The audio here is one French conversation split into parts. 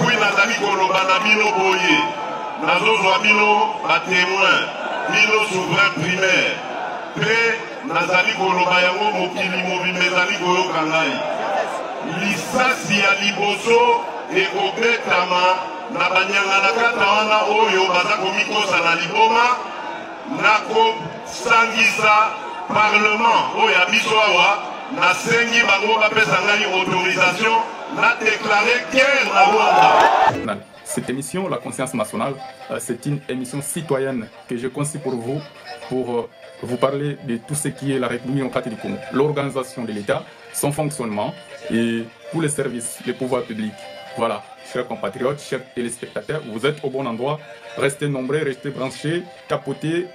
puis nazali koloba na bino boye nazozwa bino batémoin bino souverain primaire mpe nazali koloba yango mokili mobimba ezali koyoka ngai lisasi ya liboso ekobetama na banyanga na kata wana oyo baza komikosa na liboma nakosangisa parlement oyo ya biso awa nasengi bango bapesa ngai autorisation na déclarer guerre na Rwanda. Cette émission, La Conscience nationale, c'est une émission citoyenne que j'ai conçue pour vous vous parler de tout ce qui est la République démocratique du Congo, l'organisation de l'État, son fonctionnement et tous les services, les pouvoirs publics. Voilà, chers compatriotes, chers téléspectateurs, vous êtes au bon endroit. Restez nombreux, restez branchés, tapotez,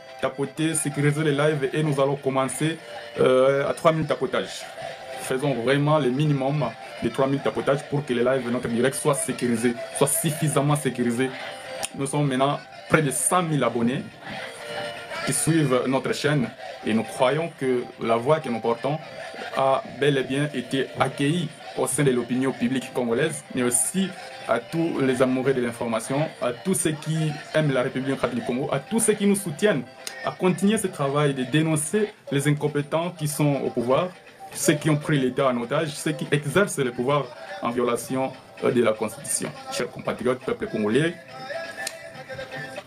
sécurisez les lives et nous allons commencer à 3000 tapotages. Faisons vraiment le minimum de 3000 tapotages pour que les lives de notre direct soient sécurisés, soient suffisamment sécurisés. Nous sommes maintenant près de 100 000 abonnés qui suivent notre chaîne et nous croyons que la voix que nous portons a bel et bien été accueillie au sein de l'opinion publique congolaise, mais aussi à tous les amoureux de l'information, à tous ceux qui aiment la République démocratique du Congo, à tous ceux qui nous soutiennent à continuer ce travail de dénoncer les incompétents qui sont au pouvoir, ceux qui ont pris l'État en otage, ceux qui exercent le pouvoir en violation de la Constitution. Chers compatriotes, peuple congolais,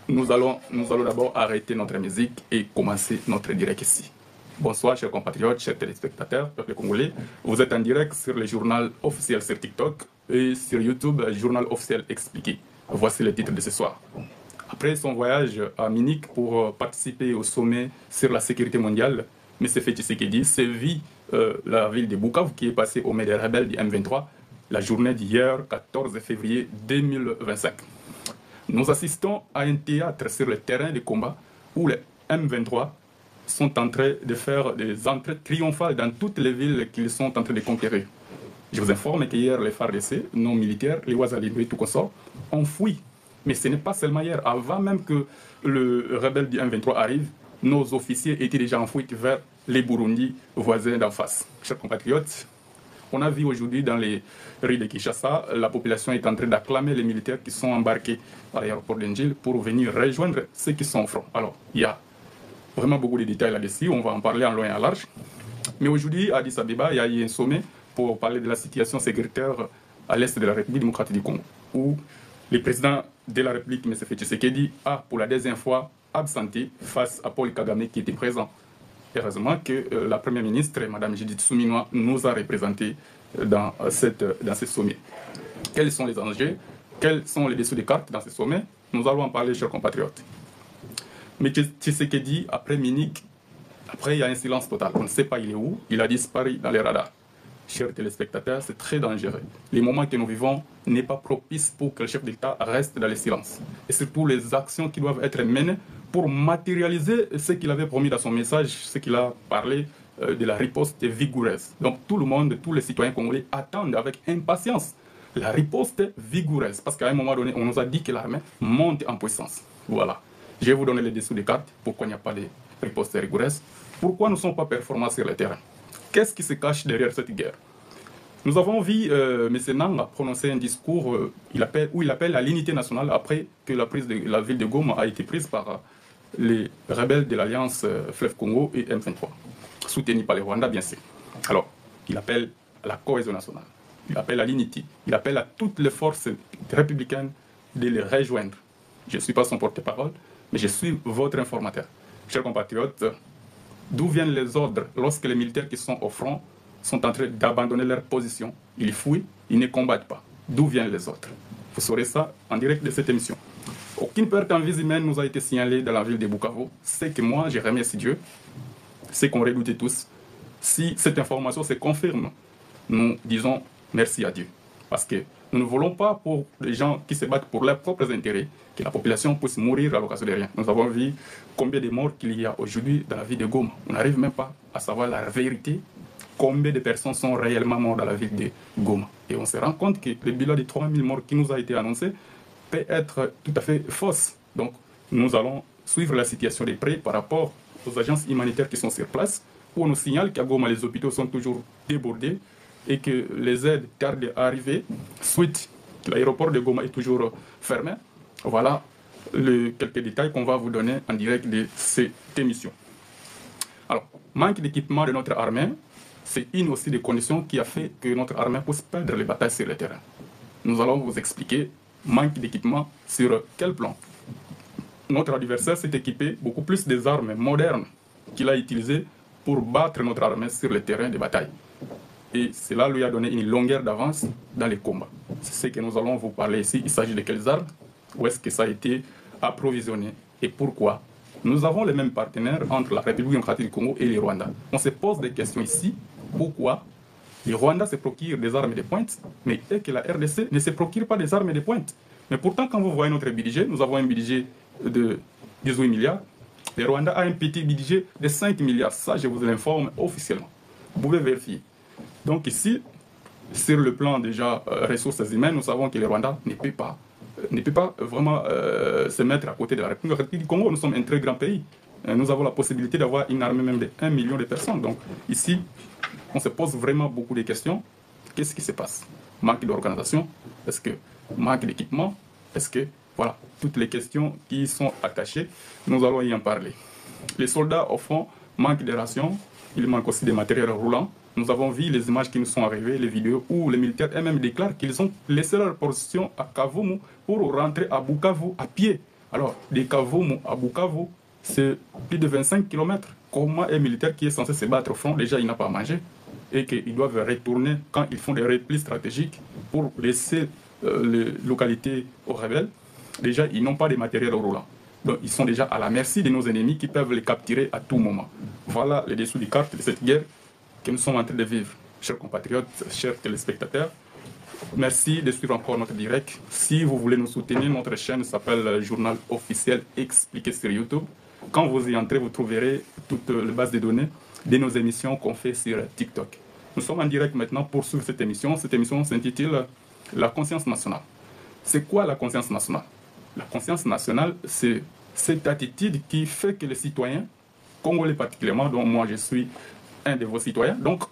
nous allons d'abord arrêter notre musique et commencer notre direct ici. Bonsoir chers compatriotes, chers téléspectateurs, peuple congolais. Vous êtes en direct sur le journal officiel sur TikTok et sur YouTube, journal officiel expliqué. Voici le titre de ce soir. Après son voyage à Munich pour participer au sommet sur la sécurité mondiale, M. Tshisekedi sévit la ville de Bukavu qui est passée au mains des rebelles du M23 la journée d'hier, 14 février 2025. Nous assistons à un théâtre sur le terrain de combat où les M23 sont en train de faire des entrées triomphales dans toutes les villes qu'ils sont en train de conquérir. Je vous informe qu'hier, les FARDC, non militaires, les Ouazalibou et tout consort, ont fui. Mais ce n'est pas seulement hier. Avant même que le rebelle du M23 arrive, nos officiers étaient déjà en fuite vers les Burundis voisins d'en face. Chers compatriotes, on a vu aujourd'hui dans les rues de Kinshasa, la population est en train d'acclamer les militaires qui sont embarqués à l'aéroport d'Engil pour venir rejoindre ceux qui sont au front. Alors, il y a vraiment beaucoup de détails là-dessus, on va en parler en long et en large. Mais aujourd'hui, à Addis Abeba, il y a eu un sommet pour parler de la situation sécuritaire à l'est de la République démocratique du Congo, où le président de la République, M. Tshisekedi, a pour la deuxième fois absenté face à Paul Kagame qui était présent. Heureusement que la première ministre, Mme Judith Suminwa, nous a représentés dans ce sommet. Quels sont les enjeux? Quels sont les dessous des cartes dans ce sommet? Nous allons en parler, chers compatriotes. Mais Tshisekedi, après Munich, après il y a un silence total. On ne sait pas il est où, il a disparu dans les radars. Chers téléspectateurs, c'est très dangereux. Les moments que nous vivons n'est pas propice pour que le chef d'État reste dans le silence. Et surtout les actions qui doivent être menées pour matérialiser ce qu'il avait promis dans son message, ce qu'il a parlé de la riposte vigoureuse. Donc tout le monde, tous les citoyens congolais attendent avec impatience la riposte vigoureuse. Parce qu'à un moment donné, on nous a dit que l'armée monte en puissance. Voilà. Je vais vous donner les dessous des cartes. Pourquoi il n'y a pas de riposte rigoureuse? Pourquoi nous ne sommes pas performants sur le terrain? Qu'est-ce qui se cache derrière cette guerre? Nous avons vu M. Nang prononcer un discours où il appelle à l'unité nationale après que la prise de la ville de Goma a été prise par les rebelles de l'Alliance Fleuve Congo et M23, soutenus par les Rwandais bien sûr. Alors, il appelle à la cohésion nationale, il appelle à l'unité, il appelle à toutes les forces républicaines de les rejoindre. Je ne suis pas son porte-parole, mais je suis votre informateur. Chers compatriotes, d'où viennent les ordres lorsque les militaires qui sont au front sont en train d'abandonner leur position? Ils fuient, ils ne combattent pas. D'où viennent les ordres? Vous saurez ça en direct de cette émission. Aucune perte en vie humaine nous a été signalée dans la ville de Bukavu. C'est que moi, je remercie Dieu. C'est qu'on redoutait tous. Si cette information se confirme, nous disons merci à Dieu. Parce que nous ne voulons pas pour les gens qui se battent pour leurs propres intérêts, que la population puisse mourir à l'occasion de rien. Nous avons vu combien de morts qu'il y a aujourd'hui dans la ville de Goma. On n'arrive même pas à savoir la vérité. Combien de personnes sont réellement mortes dans la ville de Goma. Et on se rend compte que le bilan de 3000 morts qui nous a été annoncé peut être tout à fait fausse. Donc nous allons suivre la situation de près par rapport aux agences humanitaires qui sont sur place, où on nous signale qu'à Goma, les hôpitaux sont toujours débordés et que les aides tardent à arriver suite l'aéroport de Goma est toujours fermé. Voilà quelques détails qu'on va vous donner en direct de cette émission. Alors, manque d'équipement de notre armée, c'est une aussi des conditions qui a fait que notre armée puisse perdre les batailles sur le terrain. Nous allons vous expliquer manque d'équipement sur quel plan. Notre adversaire s'est équipé beaucoup plus des armes modernes qu'il a utilisées pour battre notre armée sur le terrain de bataille. Et cela lui a donné une longueur d'avance dans les combats. C'est ce que nous allons vous parler ici. Il s'agit de quelles armes, où est-ce que ça a été approvisionné et pourquoi. Nous avons les mêmes partenaires entre la République démocratique du Congo et le Rwanda. On se pose des questions ici. Pourquoi le Rwanda se procure des armes de pointe, mais que la RDC ne se procure pas des armes de pointe. Mais pourtant, quand vous voyez notre budget, nous avons un budget de 18 milliards. Le Rwanda a un petit budget de 5 milliards. Ça, je vous l'informe officiellement. Vous pouvez vérifier. Donc ici, sur le plan déjà ressources humaines, nous savons que le Rwanda ne peut pas vraiment se mettre à côté de la République du Congo. Nous sommes un très grand pays. Nous avons la possibilité d'avoir une armée même de 1 million de personnes. Donc ici, on se pose vraiment beaucoup de questions. Qu'est-ce qui se passe? Manque d'organisation? Est-ce que manque d'équipement? Est-ce que, voilà, toutes les questions qui sont attachées, nous allons y en parler. Les soldats, au fond, manquent de rations. Il manque aussi des matériels roulants. Nous avons vu les images qui nous sont arrivées, les vidéos où les militaires eux-mêmes déclarent qu'ils ont laissé leur position à Kavumu pour rentrer à Bukavu à pied. Alors, de Kavumu à Bukavu, c'est plus de 25 km. Comment un militaire qui est censé se battre au front, déjà il n'a pas à manger, et qu'ils doivent retourner quand ils font des replis stratégiques pour laisser les localités aux rebelles, déjà ils n'ont pas de matériel roulant. Donc ils sont déjà à la merci de nos ennemis qui peuvent les capturer à tout moment. Voilà les dessous des cartes de cette guerre que nous sommes en train de vivre. Chers compatriotes, chers téléspectateurs, merci de suivre encore notre direct. Si vous voulez nous soutenir, notre chaîne s'appelle Journal Officiel Expliqué sur YouTube. Quand vous y entrez, vous trouverez toute la base de données de nos émissions qu'on fait sur TikTok. Nous sommes en direct maintenant pour suivre cette émission. Cette émission s'intitule La conscience nationale. C'est quoi la conscience nationale? La conscience nationale, c'est cette attitude qui fait que les citoyens, congolais particulièrement, dont moi je suis un de vos citoyens, donc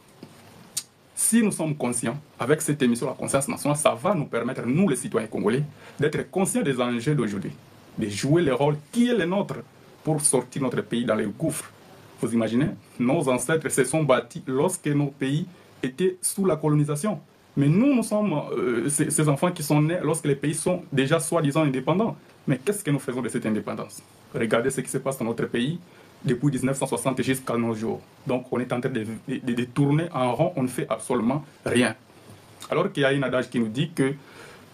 si nous sommes conscients, avec cette émission La conscience nationale, ça va nous permettre, nous les citoyens congolais, d'être conscients des enjeux d'aujourd'hui, de jouer le rôle qui est le nôtre pour sortir notre pays dans les gouffres. Vous imaginez, nos ancêtres se sont bâtis lorsque nos pays étaient sous la colonisation. Mais nous sommes ces enfants qui sont nés lorsque les pays sont déjà soi-disant indépendants. Mais qu'est-ce que nous faisons de cette indépendance? Regardez ce qui se passe dans notre pays depuis 1960 jusqu'à nos jours. Donc on est en train de tourner en rond, on ne fait absolument rien. Alors qu'il y a une adage qui nous dit que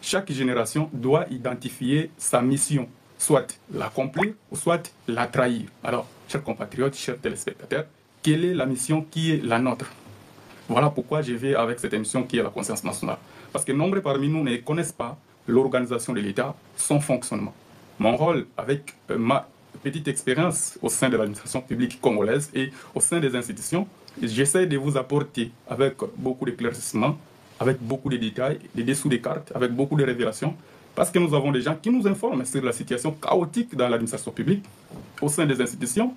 chaque génération doit identifier sa mission, soit l'accomplir ou soit la trahir. Alors, chers compatriotes, chers téléspectateurs, quelle est la mission qui est la nôtre? Voilà pourquoi je vais avec cette émission qui est la conscience nationale. Parce que nombreux parmi nous ne connaissent pas l'organisation de l'État, son fonctionnement. Mon rôle, avec ma petite expérience au sein de l'administration publique congolaise et au sein des institutions, j'essaie de vous apporter avec beaucoup d'éclaircissements, avec beaucoup de détails, des dessous des cartes, avec beaucoup de révélations, parce que nous avons des gens qui nous informent sur la situation chaotique dans l'administration publique, au sein des institutions,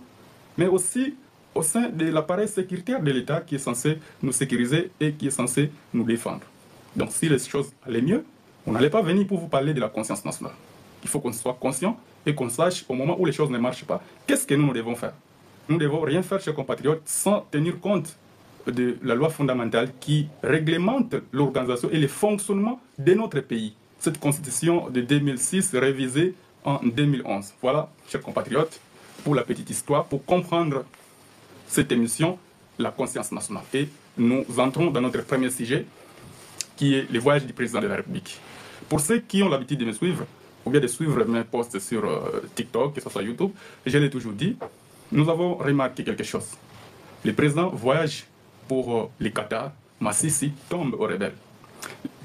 mais aussi au sein de l'appareil sécuritaire de l'État qui est censé nous sécuriser et qui est censé nous défendre. Donc si les choses allaient mieux, on n'allait pas venir pour vous parler de la conscience nationale. Il faut qu'on soit conscient et qu'on sache au moment où les choses ne marchent pas, qu'est-ce que nous devons faire. Nous ne devons rien faire, chers compatriotes, sans tenir compte de la loi fondamentale qui réglemente l'organisation et le fonctionnement de notre pays. Cette constitution de 2006 révisée en 2011. Voilà, chers compatriotes, pour la petite histoire, pour comprendre cette émission, la conscience nationale. Et nous entrons dans notre premier sujet, qui est le voyage du président de la République. Pour ceux qui ont l'habitude de me suivre, ou bien de suivre mes posts sur TikTok, que ce soit YouTube, je l'ai toujours dit, nous avons remarqué quelque chose. Le président voyage pour le Qatar, Massissi tombe aux rebelles.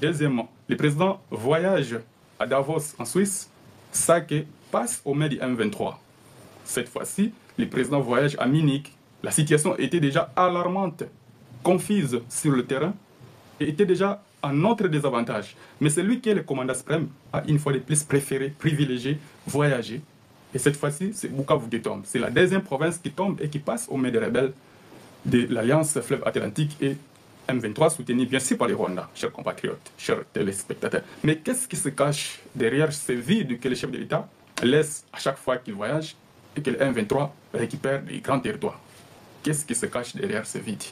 Deuxièmement, le président voyage à Davos en Suisse, Sake passe au mai du M23. Cette fois-ci, le président voyage à Munich. La situation était déjà alarmante, confuse sur le terrain, et était déjà à notre désavantage. Mais celui qui est le commandant suprême a une fois de plus préféré, privilégié, voyager. Et cette fois-ci, c'est Bukavu qui tombe. C'est la deuxième province qui tombe et qui passe au mai des rebelles de l'Alliance Fleuve Atlantique et M23 soutenu bien sûr par les Rwandais, chers compatriotes, chers téléspectateurs. Mais qu'est-ce qui se cache derrière ce vide que le chef de l'État laisse à chaque fois qu'il voyage et que le M23 récupère des grands territoires? Qu'est-ce qui se cache derrière ce vide?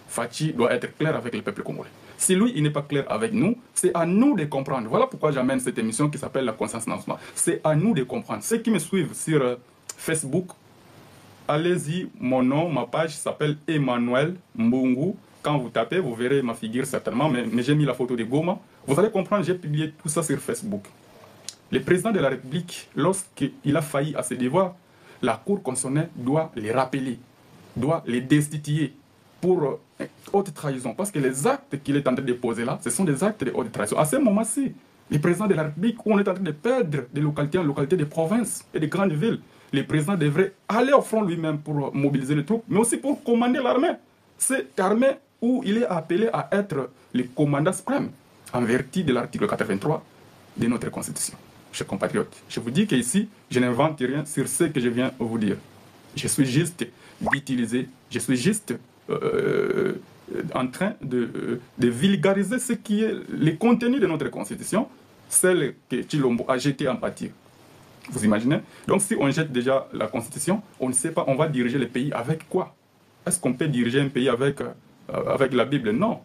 Fachi doit être clair avec le peuple congolais. Si lui, il n'est pas clair avec nous, c'est à nous de comprendre. Voilà pourquoi j'amène cette émission qui s'appelle La Conscience Nationale. C'est à nous de comprendre. Ceux qui me suivent sur Facebook, allez-y, mon nom, ma page s'appelle Emmanuel Mbungu. Quand vous tapez, vous verrez ma figure certainement, mais j'ai mis la photo de Goma. Vous allez comprendre, j'ai publié tout ça sur Facebook. Le président de la République, lorsqu'il a failli à ses devoirs, la Cour constitutionnelle doit les rappeler, doit les destituer pour haute trahison. Parce que les actes qu'il est en train de poser là, ce sont des actes de haute trahison. À ce moment-ci, le président de la République, où on est en train de perdre des localités en localités de provinces et de grandes villes, le président devrait aller au front lui-même pour mobiliser les troupes, mais aussi pour commander l'armée. Cette armée où il est appelé à être le commandant suprême en vertu de l'article 83 de notre Constitution. Chers compatriotes, je vous dis qu'ici, je n'invente rien sur ce que je viens de vous dire. Je suis juste d'utiliser, je suis juste en train de vulgariser ce qui est le contenu de notre Constitution, celle que Chilombo a jetée en pâture. Vous imaginez? Donc si on jette déjà la Constitution, on ne sait pas, on va diriger le pays avec quoi? Est-ce qu'on peut diriger un pays avec la Bible? Non.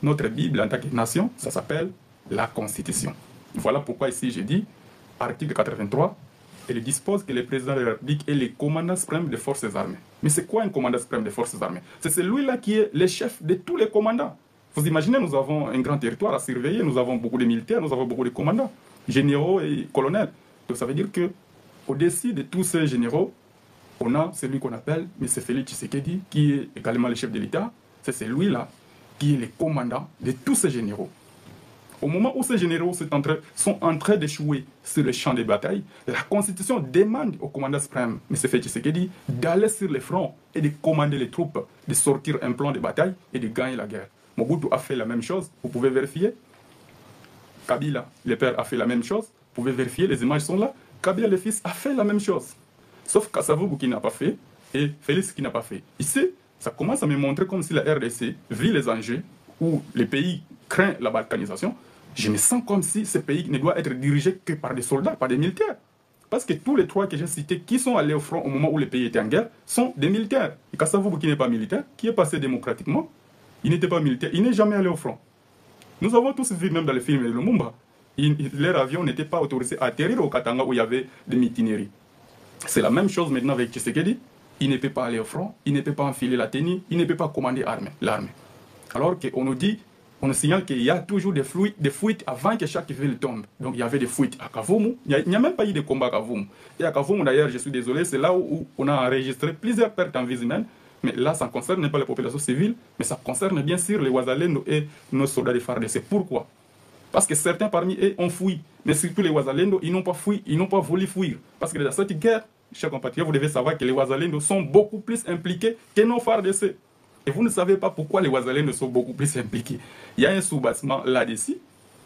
Notre Bible en tant que nation, ça s'appelle la Constitution. Voilà pourquoi ici j'ai dit, article 83, il dispose que le président de la République est le commandant suprême des forces armées. Mais c'est quoi un commandant suprême des forces armées? C'est celui-là qui est le chef de tous les commandants. Vous imaginez, nous avons un grand territoire à surveiller, nous avons beaucoup de militaires, nous avons beaucoup de commandants, généraux et colonels. Donc ça veut dire que au-dessus de tous ces généraux, on a celui qu'on appelle M. Félix Tshisekedi, qui est également le chef de l'État. C'est celui-là qui est le commandant de tous ces généraux. Au moment où ces généraux sont en train d'échouer sur le champ de bataille, la Constitution demande au commandant suprême, M. Félix Tshisekedi, d'aller sur le front et de commander les troupes, de sortir un plan de bataille et de gagner la guerre. Mobutu a fait la même chose, vous pouvez vérifier. Kabila, le père, a fait la même chose, vous pouvez vérifier, les images sont là. Kabila, le fils, a fait la même chose. Sauf Kasavubu qui n'a pas fait et Félix qui n'a pas fait. Ici, ça commence à me montrer comme si la RDC vit les enjeux où le pays craint la balkanisation. Je me sens comme si ce pays ne doit être dirigé que par des soldats, par des militaires. Parce que tous les trois que j'ai cités qui sont allés au front au moment où le pays était en guerre sont des militaires. Et Kasavubu qui n'est pas militaire, qui est passé démocratiquement, il n'était pas militaire, il n'est jamais allé au front. Nous avons tous vu même dans le film de Lumumba, leur avion n'était pas autorisé à atterrir au Katanga où il y avait des mutineries. C'est la même chose maintenant avec Tshisekedi. Il ne peut pas aller au front, il ne peut pas enfiler la tenue, il ne peut pas commander l'armée. Alors qu'on nous dit, on nous signale qu'il y a toujours des fuites avant que chaque ville tombe. Donc il y avait des fuites à Kavumu. Il n'y a même pas eu de combat à Kavumu. Et à Kavumu d'ailleurs, je suis désolé, c'est là où on a enregistré plusieurs pertes en vie humaine. Mais là, ça ne concerne pas les populations civiles, mais ça concerne bien sûr les Wazalendo et nos soldats de FARDC. Pourquoi? Parce que certains parmi eux ont fui. Mais surtout les Wazalendo, ils n'ont pas fui, ils n'ont pas voulu fuir. Parce que dans cette guerre, chers compatriotes, vous devez savoir que les Wazalendo sont beaucoup plus impliqués que nos FARDC. Et vous ne savez pas pourquoi les Wazalendo sont beaucoup plus impliqués. Il y a un sous-bassement là-dessus.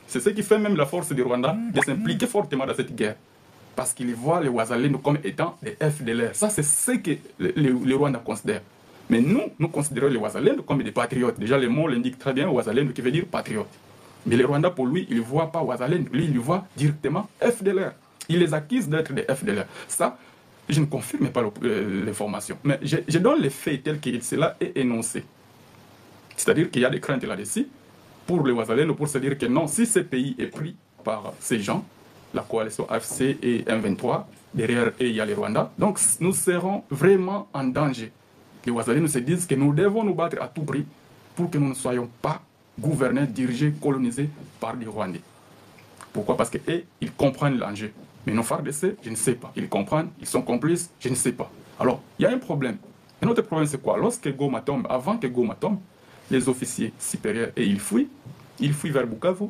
C'est ce qui fait même la force du Rwanda de s'impliquer fortement dans cette guerre. Parce qu'ils voient les Wazalendo comme étant des FDLR. Ça, c'est ce que les Rwandais considèrent. Mais nous considérons les Wazalendo comme des patriotes. Déjà, le mot l'indique très bien, Wazalendo, qui veut dire patriote. Mais les Rwandais, pour lui, il ne voit pas Wazalendo. Lui, il voit directement FDLR. Il les accuse d'être des FDLR. Ça, je ne confirme pas l'information. Mais je donne les faits tels que cela est énoncé. C'est-à-dire qu'il y a des craintes là-dessus pour les Wazalendo, pour se dire que non, si ce pays est pris par ces gens, la coalition AFC et M23, derrière eux, il y a les Rwandais. Donc, nous serons vraiment en danger. Les Wazalendo se disent que nous devons nous battre à tout prix pour que nous ne soyons pas gouvernés, dirigés, colonisés par des Rwandais. Pourquoi? Parce qu'eux, ils comprennent l'enjeu. Mais nos FARDC, je ne sais pas. Ils comprennent, ils sont complices, je ne sais pas. Alors, il y a un problème. Un autre problème, c'est quoi? Lorsque Goma tombe, avant que Goma tombe, les officiers supérieurs, et ils fuient vers Bukavu,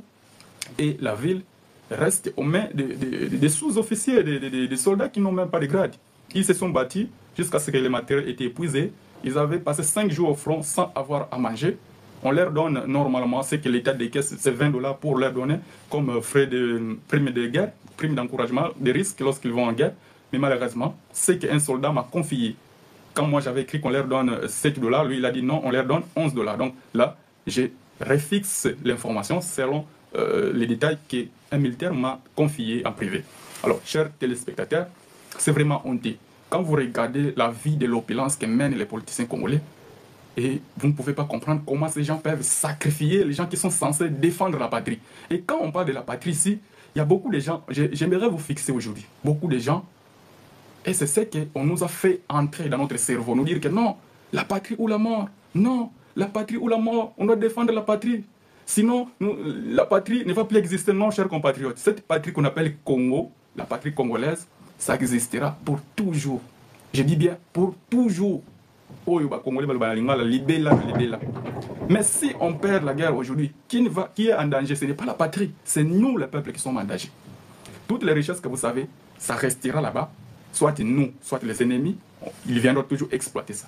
et la ville reste aux mains des sous-officiers, des soldats qui n'ont même pas de grade. Ils se sont battus jusqu'à ce que le matériel était épuisé. Ils avaient passé 5 jours au front sans avoir à manger. On leur donne normalement ce que l'État décaisse, c'est $20 pour leur donner comme frais de prime de guerre, prime d'encouragement, de risque lorsqu'ils vont en guerre. Mais malheureusement, ce qu'un soldat m'a confié, quand moi j'avais écrit qu'on leur donne $7, lui il a dit non, on leur donne $11. Donc là, je refixe l'information selon les détails qu'un militaire m'a confiés en privé. Alors, chers téléspectateurs, c'est vraiment honteux. Quand vous regardez la vie de l'opulence que mènent les politiciens congolais, et vous ne pouvez pas comprendre comment ces gens peuvent sacrifier les gens qui sont censés défendre la patrie. Et quand on parle de la patrie ici, il y a beaucoup de gens, j'aimerais vous fixer aujourd'hui, beaucoup de gens, et c'est ce qu'on nous a fait entrer dans notre cerveau, nous dire que non, la patrie ou la mort, non, la patrie ou la mort, on doit défendre la patrie. Sinon, la patrie ne va plus exister, non, chers compatriotes. Cette patrie qu'on appelle Congo, la patrie congolaise, ça existera pour toujours. Je dis bien pour toujours. Mais si on perd la guerre aujourd'hui, qui est en danger? Ce n'est pas la patrie, c'est nous, le peuple, qui sommes en danger. Toutes les richesses que vous savez, ça restera là-bas. Soit nous, soit les ennemis, ils viendront toujours exploiter ça.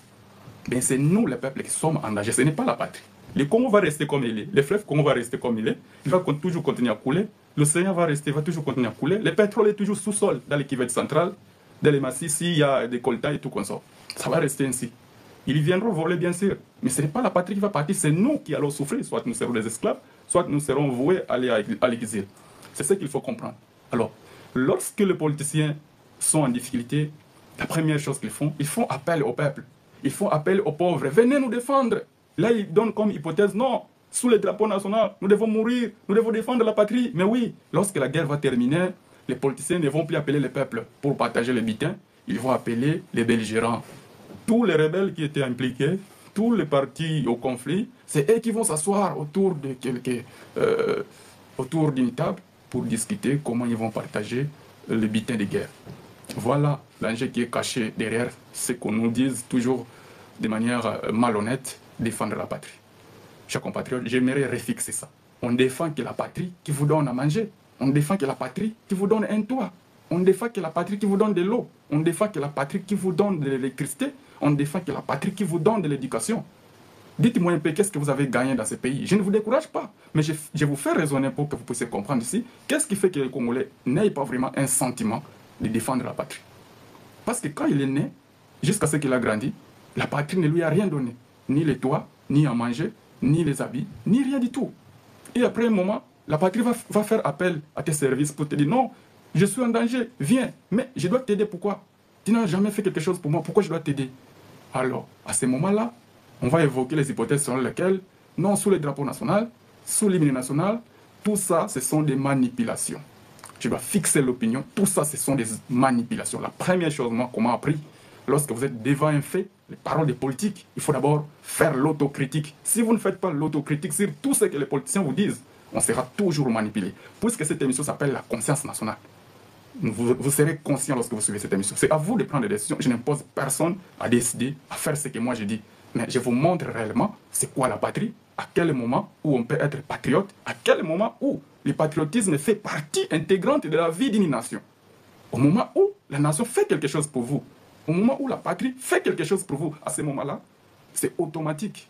Mais c'est nous, le peuple, qui sommes en danger, ce n'est pas la patrie. Le Congo va rester comme il est, le fleuve Congo va rester comme il est, il va toujours continuer à couler, l'océan va toujours continuer à couler, le pétrole est toujours sous-sol dans les cuvette centrales, dans les massifs, s'il y a des coltans et tout comme ça. Ça va rester ainsi. Ils viendront voler, bien sûr, mais ce n'est pas la patrie qui va partir, c'est nous qui allons souffrir. Soit nous serons des esclaves, soit nous serons voués à aller à l'exil. C'est ce qu'il faut comprendre. Alors, lorsque les politiciens sont en difficulté, la première chose qu'ils font appel au peuple. Ils font appel aux pauvres. Venez nous défendre. Là, ils donnent comme hypothèse, non, sous le drapeau national, nous devons mourir, nous devons défendre la patrie. Mais oui, lorsque la guerre va terminer, les politiciens ne vont plus appeler le peuple pour partager les butins, ils vont appeler les belligérants. Tous les rebelles qui étaient impliqués, tous les partis au conflit, c'est eux qui vont s'asseoir autour d'une table pour discuter comment ils vont partager le butin de guerre. Voilà l'enjeu qui est caché derrière ce qu'on nous dise toujours de manière malhonnête, défendre la patrie. Chers compatriotes, j'aimerais refixer ça. On défend que la patrie qui vous donne à manger. On défend que la patrie qui vous donne un toit. On défend que la patrie qui vous donne de l'eau. On défend que la patrie qui vous donne de l'électricité. On défend que la patrie qui vous donne de l'éducation. Dites-moi un peu qu'est-ce que vous avez gagné dans ce pays. Je ne vous décourage pas, mais je vous fais raisonner pour que vous puissiez comprendre ici qu'est-ce qui fait que les Congolais n'aient pas vraiment un sentiment de défendre la patrie. Parce que quand il est né, jusqu'à ce qu'il a grandi, la patrie ne lui a rien donné. Ni les toits, ni à manger, ni les habits, ni rien du tout. Et après un moment, la patrie va faire appel à tes services pour te dire non, je suis en danger, viens, mais je dois t'aider, pourquoi? Tu n'as jamais fait quelque chose pour moi, pourquoi je dois t'aider? Alors, à ce moment-là, on va évoquer les hypothèses selon lesquelles, non sous le drapeau national, sous l'hymne national, tout ça, ce sont des manipulations. Je dois fixer l'opinion, tout ça, ce sont des manipulations. La première chose, moi, qu'on m'a appris, lorsque vous êtes devant un fait, les paroles des politiques, il faut d'abord faire l'autocritique. Si vous ne faites pas l'autocritique sur tout ce que les politiciens vous disent, on sera toujours manipulé. Puisque cette émission s'appelle la conscience nationale. Vous serez conscient lorsque vous suivez cette émission. C'est à vous de prendre des décisions. Je n'impose personne à décider, à faire ce que moi je dis. Mais je vous montre réellement c'est quoi la patrie, à quel moment où on peut être patriote, à quel moment où le patriotisme fait partie intégrante de la vie d'une nation. Au moment où la nation fait quelque chose pour vous, au moment où la patrie fait quelque chose pour vous, à ce moment-là, c'est automatique.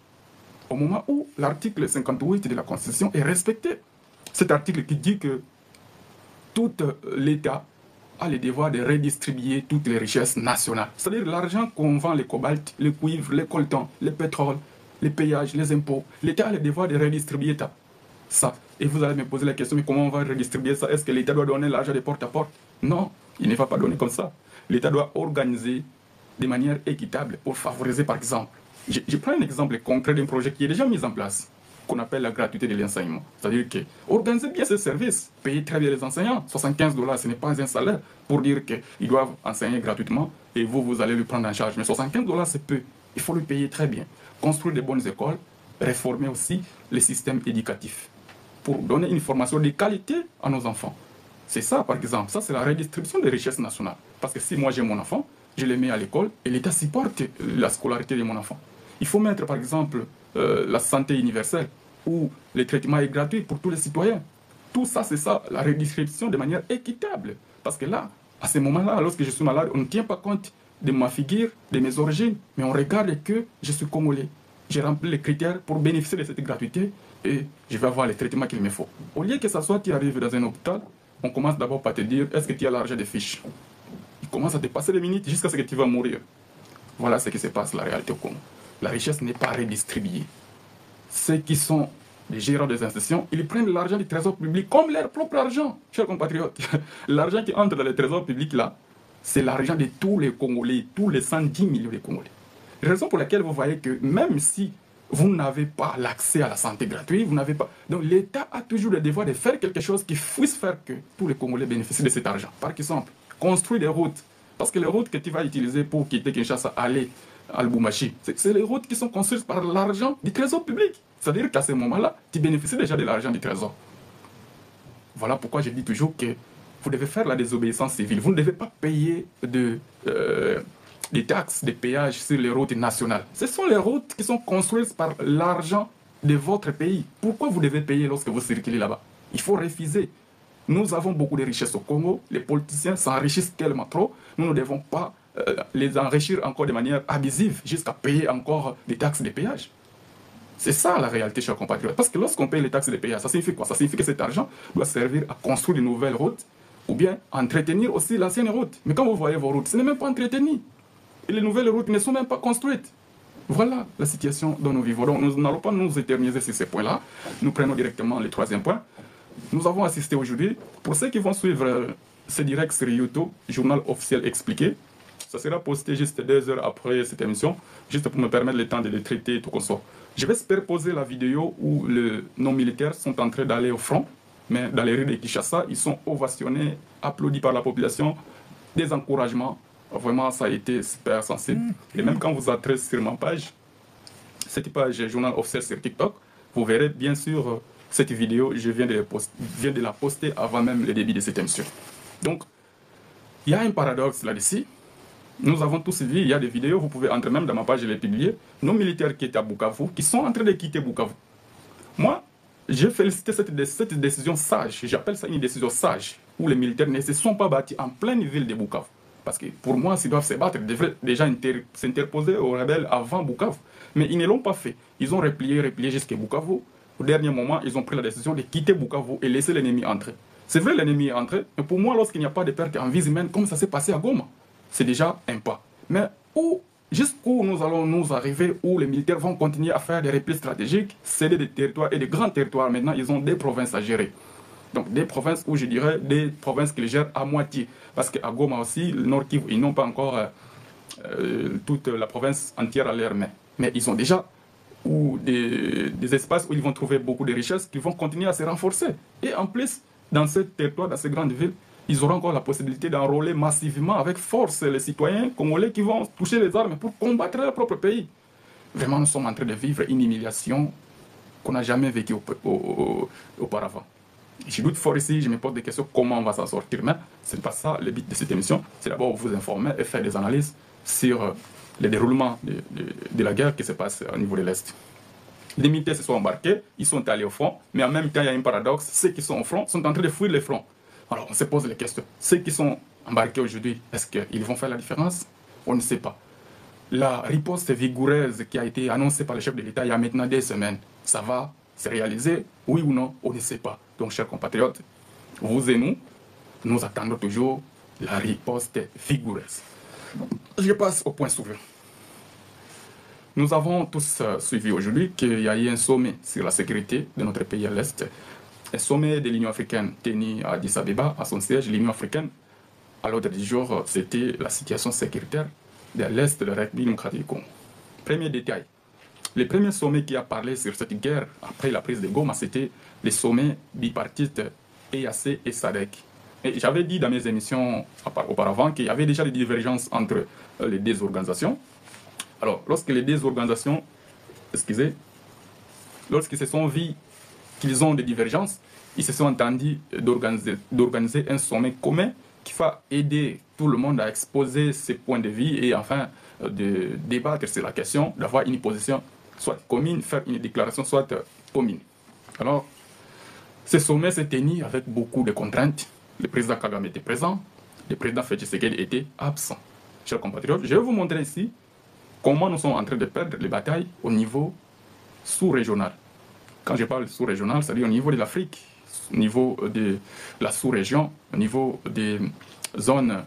Au moment où l'article 58 de la Constitution est respecté. Cet article qui dit que tout l'État a le devoir de redistribuer toutes les richesses nationales. C'est-à-dire l'argent qu'on vend, les cobalt, le cuivre, les coltans, le pétrole, les péages, les impôts. L'État a le devoir de redistribuer ça. Et vous allez me poser la question, mais comment on va redistribuer ça? Est-ce que l'État doit donner l'argent de porte à porte? Non, il ne va pas donner comme ça. L'État doit organiser de manière équitable pour favoriser, par exemple. Je prends un exemple concret d'un projet qui est déjà mis en place, qu'on appelle la gratuité de l'enseignement. C'est-à-dire que organisez bien ce service, payez très bien les enseignants. 75 $, ce n'est pas un salaire pour dire qu'ils doivent enseigner gratuitement et vous allez le prendre en charge. Mais 75 $, c'est peu. Il faut le payer très bien. Construire de bonnes écoles, réformer aussi le système éducatif pour donner une formation de qualité à nos enfants. C'est ça, par exemple. Ça, c'est la redistribution des richesses nationales. Parce que si moi j'ai mon enfant, je le mets à l'école et l'État supporte la scolarité de mon enfant. Il faut mettre, par exemple, la santé universelle, où le traitement est gratuit pour tous les citoyens. Tout ça, c'est ça, la redistribution de manière équitable. Parce que là, à ce moment-là, lorsque je suis malade, on ne tient pas compte de ma figure, de mes origines, mais on regarde que je suis congolais. J'ai rempli les critères pour bénéficier de cette gratuité et je vais avoir les traitements qu'il me faut. Au lieu que ça soit, tu arrives dans un hôpital, on commence d'abord par te dire, est-ce que tu as l'argent des fiches? Il commence à te passer les minutes jusqu'à ce que tu vas mourir. Voilà ce qui se passe, la réalité au Congo. La richesse n'est pas redistribuée. ceux qui sont les gérants des institutions, ils prennent l'argent du trésor public comme leur propre argent, chers compatriotes. L'argent qui entre dans le trésor public là, c'est l'argent de tous les Congolais, tous les 110 millions de Congolais. Raison pour laquelle vous voyez que même si vous n'avez pas l'accès à la santé gratuite, vous n'avez pas... Donc l'État a toujours le devoir de faire quelque chose qui puisse faire que tous les Congolais bénéficient de cet argent. Par exemple, construire des routes. Parce que les routes que tu vas utiliser pour quitter Kinshasa, aller à Lubumbashi, c'est les routes qui sont construites par l'argent du trésor public. C'est-à-dire qu'à ce moment-là, tu bénéficies déjà de l'argent du trésor. Voilà pourquoi je dis toujours que vous devez faire la désobéissance civile. Vous ne devez pas payer des taxes, des péages sur les routes nationales. Ce sont les routes qui sont construites par l'argent de votre pays. Pourquoi vous devez payer lorsque vous circulez là-bas? Il faut refuser. Nous avons beaucoup de richesses au Congo. Les politiciens s'enrichissent tellement trop. Nous ne devons pas les enrichir encore de manière abusive jusqu'à payer encore des taxes, des péages. C'est ça la réalité, chers compatriotes. Parce que lorsqu'on paye les taxes et les péages, ça signifie quoi? Ça signifie que cet argent doit servir à construire de nouvelles routes ou bien entretenir aussi l'ancienne route. Mais quand vous voyez vos routes, ce n'est même pas entretenu. Et les nouvelles routes ne sont même pas construites. Voilà la situation dont nous vivons. Donc, nous n'allons pas nous éterniser sur ces points-là. Nous prenons directement le troisième point. Nous avons assisté aujourd'hui, pour ceux qui vont suivre ce direct sur YouTube, journal officiel expliqué, ça sera posté juste 2 heures après cette émission, juste pour me permettre le temps de les traiter tout comme ça. Je vais superposer la vidéo où nos militaires sont en train d'aller au front, mais dans les rues de Kinshasa, ils sont ovationnés, applaudis par la population, des encouragements. Vraiment, ça a été super sensible. Et même quand vous entrez sur ma page, cette page journal officiel sur TikTok, vous verrez bien sûr cette vidéo, je viens de la poster avant même le début de cette émission. Donc, il y a un paradoxe là-dessus. Nous avons tous vu, il y a des vidéos, vous pouvez entrer même dans ma page, je l'ai publié. Nos militaires qui étaient à Bukavu, qui sont en train de quitter Bukavu. Moi, j'ai félicité cette décision sage, j'appelle ça une décision sage, où les militaires ne se sont pas battus en pleine ville de Bukavu. Parce que pour moi, s'ils doivent se battre, ils devraient déjà s'interposer aux rebelles avant Bukavu. Mais ils ne l'ont pas fait. Ils ont replié jusqu'à Bukavu. Au dernier moment, ils ont pris la décision de quitter Bukavu et laisser l'ennemi entrer. C'est vrai, l'ennemi est entré, mais pour moi, lorsqu'il n'y a pas de perte en vie humaine, comme ça s'est passé à Goma, c'est déjà un pas. Mais jusqu'où nous allons nous arriver, où les militaires vont continuer à faire des replis stratégiques, céder des territoires et des grands territoires. Maintenant, ils ont des provinces à gérer. Donc des provinces où je dirais des provinces qu'ils gèrent à moitié. Parce qu'à Goma aussi, le Nord Kivu, ils n'ont pas encore toute la province entière à leur main. Mais ils ont déjà des espaces où ils vont trouver beaucoup de richesses qui vont continuer à se renforcer. Et en plus, dans ce territoire, dans ces grandes villes, ils auront encore la possibilité d'enrôler massivement avec force les citoyens congolais qui vont toucher les armes pour combattre leur propre pays. Vraiment, nous sommes en train de vivre une humiliation qu'on n'a jamais vécue auparavant. Je doute fort ici, je me pose des questions comment on va s'en sortir, mais ce n'est pas ça le but de cette émission. C'est d'abord vous informer et faire des analyses sur le déroulement de la guerre qui se passe au niveau de l'Est. Les militaires se sont embarqués, ils sont allés au front, mais en même temps il y a un paradoxe, ceux qui sont au front sont en train de fuir le front. Alors on se pose les questions, ceux qui sont embarqués aujourd'hui, est-ce qu'ils vont faire la différence? On ne sait pas. La riposte vigoureuse qui a été annoncée par le chef de l'État il y a maintenant des semaines, ça va se réaliser, oui ou non, on ne sait pas. Donc, chers compatriotes, vous et nous attendons toujours la riposte vigoureuse. Je passe au point suivant. Nous avons tous suivi aujourd'hui qu'il y a eu un sommet sur la sécurité de notre pays à l'Est. Un sommet de l'Union africaine tenu à Addis Abeba, à son siège, l'Union africaine. À l'ordre du jour, c'était la situation sécuritaire de l'Est de la République démocratique du Congo. Premier détail. Le premier sommet qui a parlé sur cette guerre après la prise de Goma, c'était le sommet bipartite EAC et SADC. Et j'avais dit dans mes émissions auparavant qu'il y avait déjà des divergences entre les deux organisations. Alors, lorsque les deux organisations, lorsqu'ils se sont vus qu'ils ont des divergences, ils se sont entendus d'organiser un sommet commun qui va aider tout le monde à exposer ses points de vue et enfin de débattre sur la question, d'avoir une position soit commune, faire une déclaration soit commune. Alors, ce sommet s'est tenu avec beaucoup de contraintes. Le président Kagame était présent, le président Félix Tshisekedi était absent. Chers compatriotes, je vais vous montrer ici comment nous sommes en train de perdre les batailles au niveau sous-régional. Quand je parle sous-régional, c'est-à-dire au niveau de l'Afrique, au niveau de la sous-région, au niveau des zones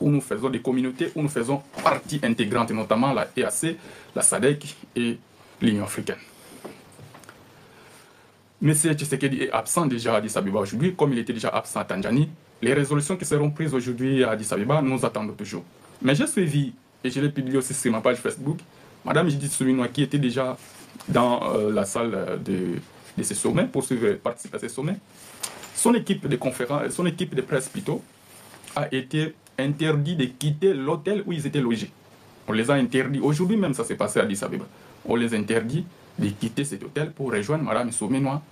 où nous faisons des communautés, où nous faisons partie intégrante, notamment la EAC, la SADC et l'Union africaine. M. Tshisekedi est absent déjà à Addis Abeba aujourd'hui, comme il était déjà absent à Tanzanie. Les résolutions qui seront prises aujourd'hui à Addis Abeba nous attendent toujours. Mais j'ai suivi, et je l'ai publié aussi sur ma page Facebook, Madame Judith Suminwa, qui était déjà dans la salle de ce sommet, pour participer à ce sommet. Son équipe de conférence, son équipe de presse plutôt, a été interdit de quitter l'hôtel où ils étaient logés. On les a interdits, aujourd'hui même ça s'est passé à Addis Abeba, on les interdit de quitter cet hôtel pour rejoindre Madame Suminwa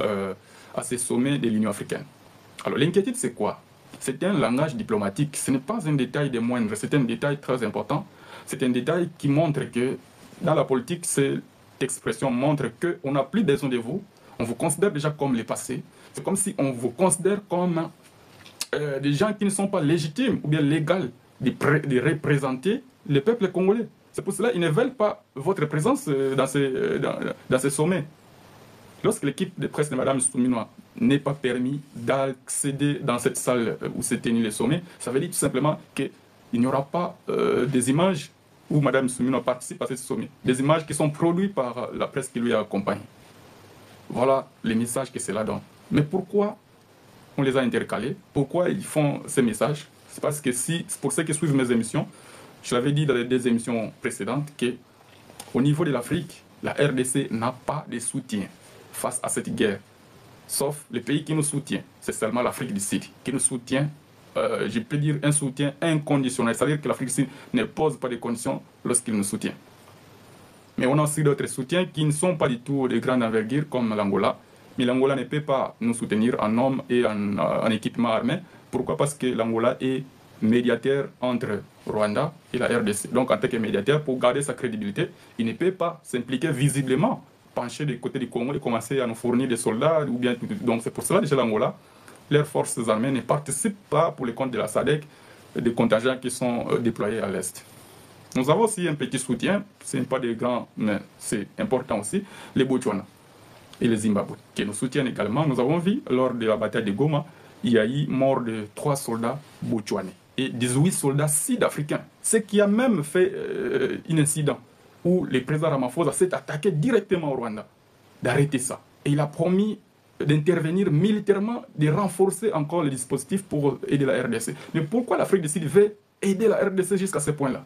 à ce sommet de l'Union africaine. Alors l'inquiétude c'est quoi? C'est un langage diplomatique, ce n'est pas un détail des moindres, c'est un détail très important. C'est un détail qui montre que dans la politique, cette expression montre qu'on n'a plus besoin de vous, on vous considère déjà comme les passés. C'est comme si on vous considère comme des gens qui ne sont pas légitimes ou bien légaux de représenter le peuple congolais. C'est pour cela qu'ils ne veulent pas votre présence dans ces sommets. Lorsque l'équipe de presse de Mme Suminwa n'est pas permis d'accéder dans cette salle où s'est tenu le sommet, ça veut dire tout simplement qu'il n'y aura pas des images où Mme Suminwa participe à ce sommet. Des images qui sont produites par la presse qui lui accompagne. Voilà les messages que cela donne. Mais pourquoi on les a intercalés? Pourquoi ils font ces messages? C'est parce que pour ceux qui suivent mes émissions, je l'avais dit dans les 2 émissions précédentes qu'au niveau de l'Afrique, la RDC n'a pas de soutien face à cette guerre. Sauf le pays qui nous soutient, c'est seulement l'Afrique du Sud qui nous soutient. Je peux dire un soutien inconditionnel, c'est-à-dire que l'Afrique du Sud ne pose pas de conditions lorsqu'il nous soutient. Mais on a aussi d'autres soutiens qui ne sont pas du tout de grande envergure comme l'Angola. Mais l'Angola ne peut pas nous soutenir en hommes et en équipement armé. Pourquoi? Parce que l'Angola est médiateur entre Rwanda et la RDC. Donc en tant que médiateur, pour garder sa crédibilité, il ne peut pas s'impliquer visiblement, pencher du côté du Congo et commencer à nous fournir des soldats. Ou bien, donc c'est pour cela déjà l'Angola, leurs forces armées ne participent pas pour le compte de la SADC des contingents qui sont déployés à l'Est. Nous avons aussi un petit soutien, ce n'est pas des grands, mais c'est important aussi, les Botswana et les Zimbabwe, qui nous soutiennent également. Nous avons vu, lors de la bataille de Goma, il y a eu mort de 3 soldats botswanais et 18 soldats sud-africains. Ce qui a même fait un incident où le président Ramaphosa s'est attaqué directement au Rwanda, d'arrêter ça. Et il a promis d'intervenir militairement, de renforcer encore le dispositif pour aider la RDC. Mais pourquoi l'Afrique du Sud veut aider la RDC jusqu'à ce point-là?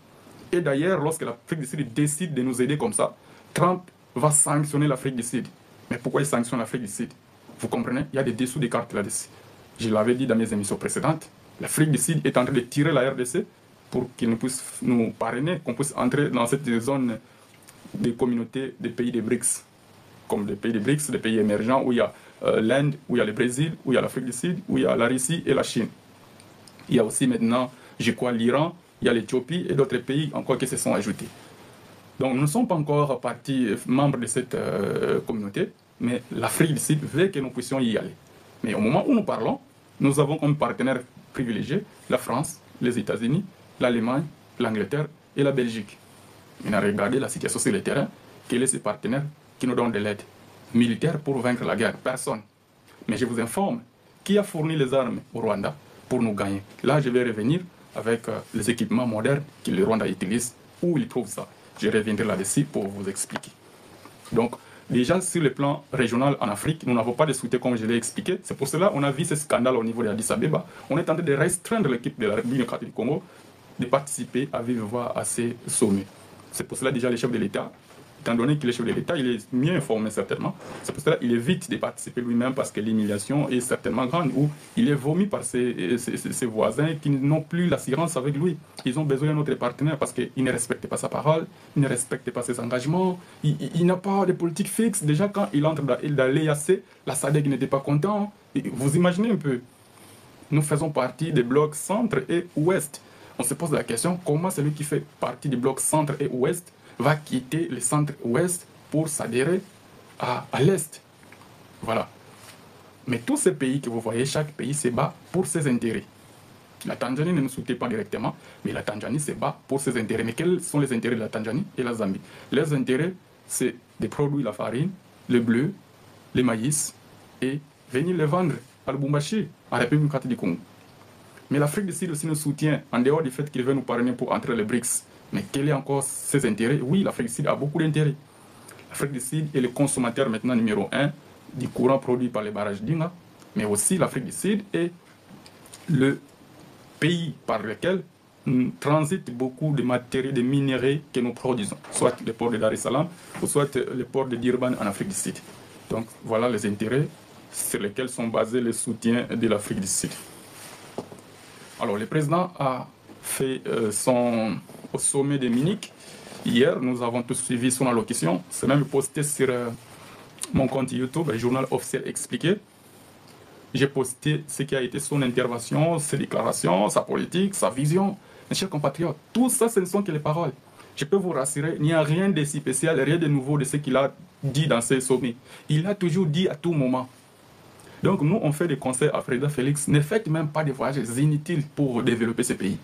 Et d'ailleurs, lorsque l'Afrique du Sud décide de nous aider comme ça, Trump va sanctionner l'Afrique du Sud. Mais pourquoi il sanctionne l'Afrique du Sud? Vous comprenez? Il y a des dessous des cartes là-dessus. Je l'avais dit dans mes émissions précédentes, l'Afrique du Sud est en train de tirer la RDC pour qu'il puisse nous parrainer, qu'on puisse entrer dans cette zone des communautés des pays des BRICS, comme des pays des BRICS, des pays émergents où il y a l'Inde, où il y a le Brésil, où il y a l'Afrique du Sud, où il y a la Russie et la Chine. Il y a aussi maintenant, je crois, l'Iran, il y a l'Éthiopie et d'autres pays encore qui se sont ajoutés. Donc nous ne sommes pas encore partis membres de cette communauté, mais l'Afrique du Sud veut que nous puissions y aller. Mais au moment où nous parlons, nous avons comme partenaires privilégiés la France, les États-Unis, l'Allemagne, l'Angleterre et la Belgique. On a regardé la situation sur le terrain, quels sont ces partenaires qui nous donnent de l'aide militaire pour vaincre la guerre? Personne. Mais je vous informe, qui a fourni les armes au Rwanda pour nous gagner? Là, je vais revenir avec les équipements modernes que le Rwanda utilise, où il trouve ça. Je reviendrai là-dessus pour vous expliquer. Donc, déjà sur le plan régional en Afrique, nous n'avons pas de soutien comme je l'ai expliqué. C'est pour cela qu'on a vu ce scandale au niveau de Addis Abeba. On est en train de restreindre l'équipe de la République démocratique du Congo de participer à vive voix à ces sommets. C'est pour cela déjà le chef de l'État, étant donné qu'il est chef de l'État, il est mieux informé certainement. C'est pour cela qu'il évite de participer lui-même parce que l'humiliation est certainement grande, où il est vomi par ses voisins qui n'ont plus l'assurance avec lui. Ils ont besoin d'un autre partenaire parce qu'il ne respecte pas sa parole, il ne respecte pas ses engagements, il n'a pas de politique fixe. Déjà quand il entre dans l'EAC, la SADC n'était pas content. Vous imaginez un peu, nous faisons partie des blocs centre et ouest. On se pose la question, comment celui qui fait partie des blocs centre et ouest va quitter le centre-ouest pour s'adhérer à l'est. Voilà. Mais tous ces pays que vous voyez, chaque pays se bat pour ses intérêts. La Tanzanie ne nous soutient pas directement, mais la Tanzanie se bat pour ses intérêts. Mais quels sont les intérêts de la Tanzanie et la Zambie? Les intérêts, c'est de produire la farine, le bleu, le maïs, et venir les vendre à Lubumbashi, en République démocratique du Congo. Mais l'Afrique du Sud aussi nous soutient, en dehors du fait qu'il veut nous parrainer pour entrer les BRICS. Mais quel est encore ses intérêts? Oui, l'Afrique du Sud a beaucoup d'intérêts. L'Afrique du Sud est le consommateur maintenant numéro 1 du courant produit par les barrages d'Inga, mais aussi l'Afrique du Sud est le pays par lequel transitent beaucoup de matériaux, de minéraux que nous produisons, soit le port de Dar es Salaam, ou soit le port de Durban en Afrique du Sud. Donc voilà les intérêts sur lesquels sont basés les soutiens de l'Afrique du Sud. Alors le président a fait au sommet de Munich. Hier, nous avons tous suivi son allocution. C'est même posté sur mon compte YouTube, le journal officiel expliqué. J'ai posté ce qui a été son intervention, ses déclarations, sa politique, sa vision. Mes chers compatriotes, tout ça, ce ne sont que les paroles. Je peux vous rassurer, il n'y a rien de si spécial, rien de nouveau de ce qu'il a dit dans ces sommets. Il a toujours dit à tout moment. Donc nous, on fait des conseils à Président Félix. Ne faites même pas des voyages inutiles pour développer ce pays.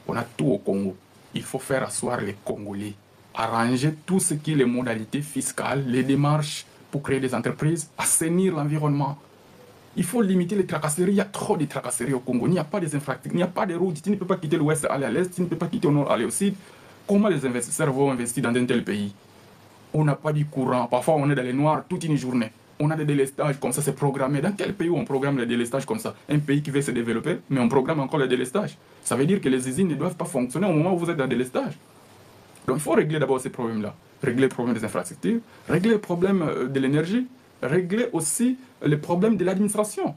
On a tout au Congo. Il faut faire asseoir les Congolais. Arranger tout ce qui est les modalités fiscales, les démarches pour créer des entreprises, assainir l'environnement. Il faut limiter les tracasseries. Il y a trop de tracasseries au Congo. Il n'y a pas des infrastructures, il n'y a pas de routes. Tu ne peux pas quitter l'ouest, aller à l'est. Tu ne peux pas quitter au nord, aller au sud. Comment les investisseurs vont investir dans un tel pays? On n'a pas du courant. Parfois, on est dans les noirs toute une journée. On a des délestages comme ça, c'est programmé. Dans quel pays où on programme les délestages comme ça? Un pays qui veut se développer, mais on programme encore les délestages. Ça veut dire que les usines ne doivent pas fonctionner au moment où vous êtes dans le délestage. Donc il faut régler d'abord ces problèmes-là. Régler le problème des infrastructures, régler le problème de l'énergie, régler aussi les problèmes de l'administration.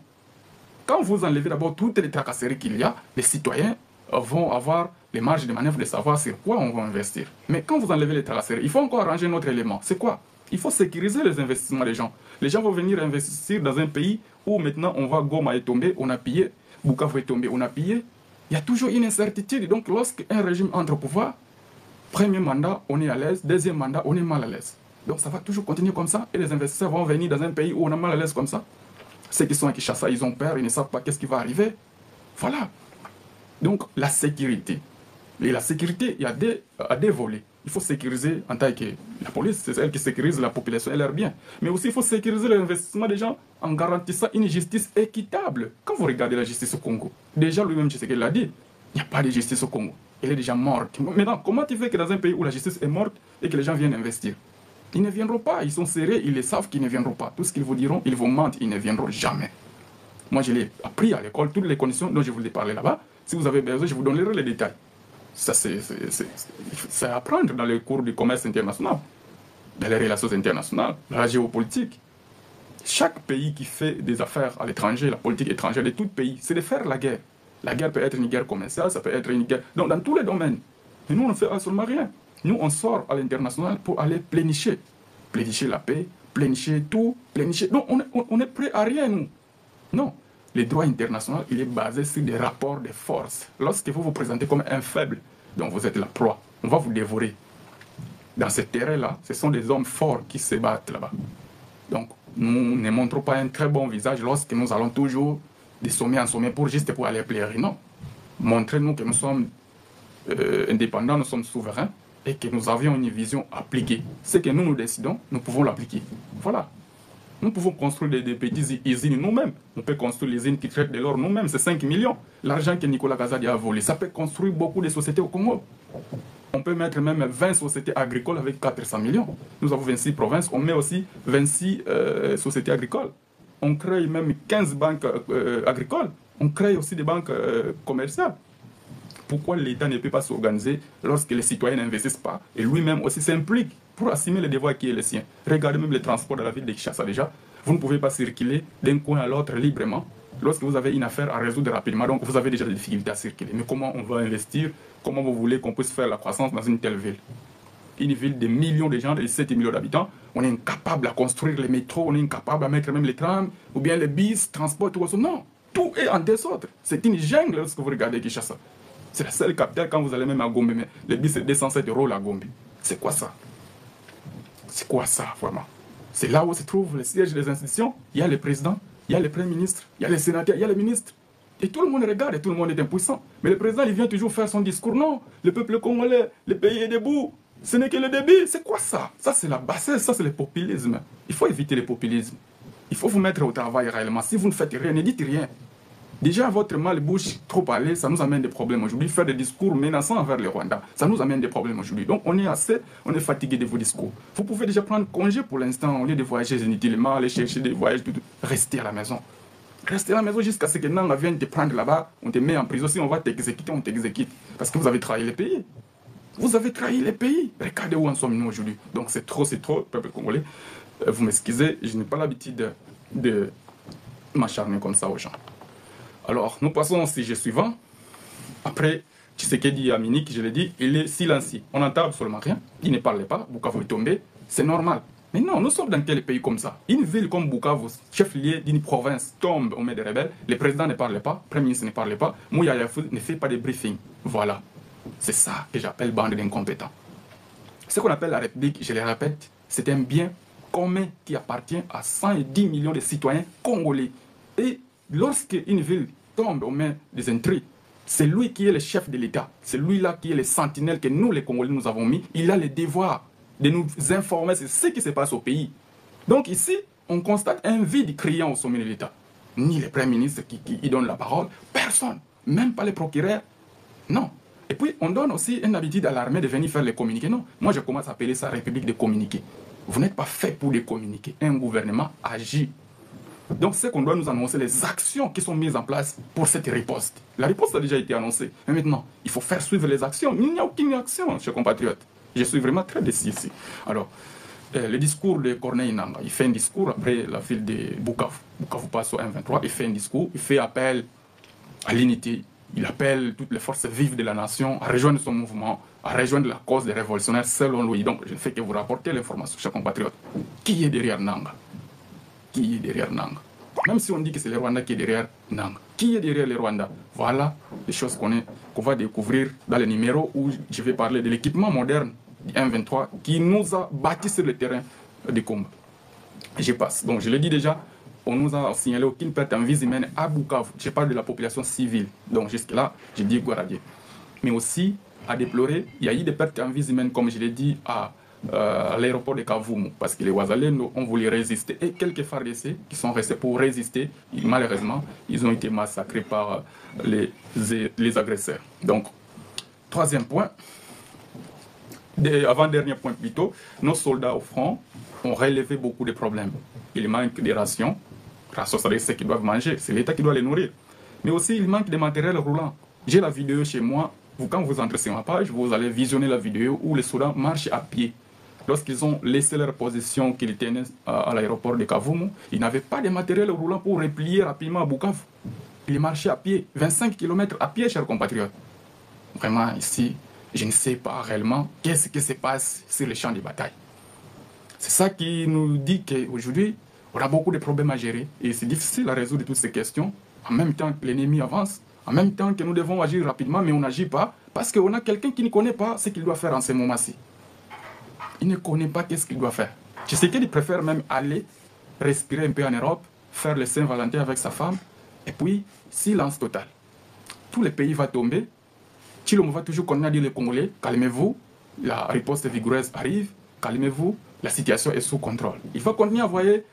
Quand vous enlevez d'abord toutes les tracasseries qu'il y a, les citoyens vont avoir les marges de manœuvre de savoir sur quoi on va investir. Mais quand vous enlevez les tracasseries, il faut encore arranger notre élément. C'est quoi? Il faut sécuriser les investissements des gens. Les gens vont venir investir dans un pays où maintenant on va Goma est tombé, on a pillé, Bukavu est tombé, on a pillé. Il y a toujours une incertitude. Donc lorsqu'un régime entre au pouvoir, premier mandat, on est à l'aise, deuxième mandat, on est mal à l'aise. Donc ça va toujours continuer comme ça et les investisseurs vont venir dans un pays où on est mal à l'aise comme ça. Ceux qui sont à Kinshasa, ils ont peur, ils ne savent pas qu'est-ce qui va arriver. Voilà. Donc la sécurité. Et la sécurité, il y a des volets. Il faut sécuriser en tant que la police, c'est elle qui sécurise la population et leurs biens. Mais aussi, il faut sécuriser l'investissement des gens en garantissant une justice équitable. Quand vous regardez la justice au Congo, déjà lui-même, je sais qu'il l'a dit, il n'y a pas de justice au Congo. Elle est déjà morte. Maintenant, comment tu fais que dans un pays où la justice est morte et que les gens viennent investir? Ils ne viendront pas, ils sont serrés, ils le savent qu'ils ne viendront pas. Tout ce qu'ils vous diront, ils vous mentent, ils ne viendront jamais. Moi, je l'ai appris à l'école, toutes les conditions dont je vous ai parlé là-bas. Si vous avez besoin, je vous donnerai les détails. Ça, c'est à apprendre dans les cours du commerce international, dans les relations internationales, la géopolitique. Chaque pays qui fait des affaires à l'étranger, la politique étrangère de tout pays, c'est de faire la guerre. La guerre peut être une guerre commerciale, ça peut être une guerre... Donc, dans tous les domaines. Mais nous, on ne fait absolument rien. Nous, on sort à l'international pour aller plénicher. Plénicher la paix, plénicher tout, plénicher... Donc, on est prêt à rien, nous. Non. Le droit international, il est basé sur des rapports de force. Lorsque vous vous présentez comme un faible, donc vous êtes la proie, on va vous dévorer. Dans ce terrain-là, ce sont des hommes forts qui se battent là-bas. Donc, nous ne montrons pas un très bon visage lorsque nous allons toujours de sommet en sommet juste pour aller plaire. Non. Montrez-nous que nous sommes indépendants, nous sommes souverains et que nous avions une vision appliquée. Ce que nous décidons, nous pouvons l'appliquer. Voilà. Nous pouvons construire des petites usines nous-mêmes. On peut construire les usines qui traitent de l'or nous-mêmes. C'est 5 millions. L'argent que Nicolas Kazadi a volé, ça peut construire beaucoup de sociétés au Congo. On peut mettre même 20 sociétés agricoles avec 400 millions. Nous avons 26 provinces. On met aussi 26 sociétés agricoles. On crée même 15 banques agricoles. On crée aussi des banques commerciales. Pourquoi l'État ne peut pas s'organiser lorsque les citoyens n'investissent pas et lui-même aussi s'implique pour assumer les devoirs qui est le sien? Regardez même les transports dans la ville de Kinshasa déjà. Vous ne pouvez pas circuler d'un coin à l'autre librement lorsque vous avez une affaire à résoudre rapidement. Donc vous avez déjà des difficultés à circuler. Mais comment on va investir? Comment vous voulez qu'on puisse faire la croissance dans une telle ville? Une ville de millions de gens, de 17 millions d'habitants, on est incapable à construire les métros, on est incapable à mettre même les trams, ou bien les bus, transport, tout ça. Non, tout est en désordre. C'est une jungle lorsque vous regardez Kinshasa. C'est la seule capitale quand vous allez même à Gombe. Mais le bus c'est 207 € à Gombe. C'est quoi ça? C'est quoi ça, vraiment? C'est là où se trouve le siège des institutions. Il y a le président, il y a le premier ministre, il y a les sénateurs, il y a les ministres. Et tout le monde regarde et tout le monde est impuissant. Mais le président, il vient toujours faire son discours. Non, le peuple congolais, le pays est debout. Ce n'est que le début. C'est quoi ça? Ça, c'est la bassesse, ça, c'est le populisme. Il faut éviter le populisme. Il faut vous mettre au travail réellement. Si vous ne faites rien, ne dites rien. Déjà, votre mal-bouche, trop parler, ça nous amène des problèmes aujourd'hui. Faire des discours menaçants envers le Rwanda, ça nous amène des problèmes aujourd'hui. Donc, on est fatigué de vos discours. Vous pouvez déjà prendre congé pour l'instant, au lieu de voyager inutilement, aller chercher des voyages, restez à la maison. Restez à la maison jusqu'à ce que Nanga vienne te prendre là-bas, on te met en prison. Si on va t'exécuter, on t'exécute. Parce que vous avez trahi les pays. Vous avez trahi les pays. Regardez où en sommes-nous aujourd'hui. Donc, c'est trop, peuple congolais. Vous m'excusez, je n'ai pas l'habitude de m'acharner comme ça aux gens. Alors, nous passons au sujet suivant. Après, Tshisekedi à Minik, je l'ai dit, il est silencieux. On n'entend absolument rien. Il ne parlait pas. Bukavu est tombé. C'est normal. Mais non, nous sommes dans quel pays comme ça? Une ville comme Bukavu, chef-lieu d'une province, tombe au milieu des rebelles. Le président ne parlait pas. Le premier ministre ne parlait pas. Mouya Yafou ne fait pas de briefing. Voilà. C'est ça que j'appelle bande d'incompétents. Ce qu'on appelle la République, je le répète, c'est un bien commun qui appartient à 110 millions de citoyens congolais. Et lorsque une ville tombe aux mains des intrigues, c'est lui qui est le chef de l'État. C'est lui-là qui est le sentinelle que nous, les Congolais, nous avons mis. Il a le devoir de nous informer sur ce qui se passe au pays. Donc ici, on constate un vide criant au sommet de l'État. Ni le Premier ministre qui donne la parole, personne, même pas les procureurs. Non. Et puis, on donne aussi une habitude à l'armée de venir faire les communiqués. Non, moi je commence à appeler ça République de communiquer. Vous n'êtes pas fait pour les communiquer. Un gouvernement agit. Donc, c'est qu'on doit nous annoncer les actions qui sont mises en place pour cette riposte. La riposte a déjà été annoncée. Mais maintenant, il faut faire suivre les actions. Il n'y a aucune action, chers compatriotes. Je suis vraiment très déçu ici. Alors, le discours de Corneille Nangaa, il fait un discours après la ville de Bukavu. Bukavu passe au M23, il fait un discours, il fait appel à l'unité. Il appelle toutes les forces vives de la nation à rejoindre son mouvement, à rejoindre la cause des révolutionnaires selon lui. Donc, je ne fais que vous rapporter l'information, chers compatriotes. Qui est derrière Nangaa? Qui est derrière Nangaa? Même si on dit que c'est le Rwanda qui est derrière Nangaa. Qui est derrière le Rwanda? Voilà les choses qu'on va découvrir dans le numéro où je vais parler de l'équipement moderne du M23 qui nous a bâti sur le terrain de combat. Je passe. Donc, je l'ai dit déjà, on nous a signalé aucune perte en vie humaine à Bukavu. Je parle de la population civile. Donc, jusque-là, je dis Guaradier. Mais aussi, à déplorer, il y a eu des pertes en vie humaine, comme je l'ai dit, à l'aéroport de Kavumu, parce que les Ouazalendo ont voulu résister. Et quelques FARDC qui sont restés pour résister, malheureusement, ils ont été massacrés par les agresseurs. Donc, troisième point, avant-dernier point plutôt, nos soldats au front ont relevé beaucoup de problèmes. Il manque des rations. Rations, ça veut dire ce qu'ils doivent manger. C'est l'État qui doit les nourrir. Mais aussi, il manque de matériel roulant. J'ai la vidéo chez moi. Quand vous entrez sur ma page, vous allez visionner la vidéo où les soldats marchent à pied. Lorsqu'ils ont laissé leur position qu'ils tenaient à l'aéroport de Kavumu, ils n'avaient pas de matériel roulant pour replier rapidement à Bukavu. Ils marchaient à pied, 25 km à pied, chers compatriotes. Vraiment, ici, je ne sais pas réellement qu'est-ce qui se passe sur les champs de bataille. C'est ça qui nous dit qu'aujourd'hui, on a beaucoup de problèmes à gérer et c'est difficile à résoudre toutes ces questions en même temps que l'ennemi avance, en même temps que nous devons agir rapidement, mais on n'agit pas parce qu'on a quelqu'un qui ne connaît pas ce qu'il doit faire en ce moment-ci. Il ne connaît pas qu'est-ce qu'il doit faire. Je sais qu'il préfère même aller respirer un peu en Europe, faire le Saint-Valentin avec sa femme, et puis silence total. Tout le pays va tomber. Chilombo va toujours continuer à dire les Congolais, calmez-vous, la riposte vigoureuse arrive, calmez-vous, la situation est sous contrôle. Il va continuer à envoyer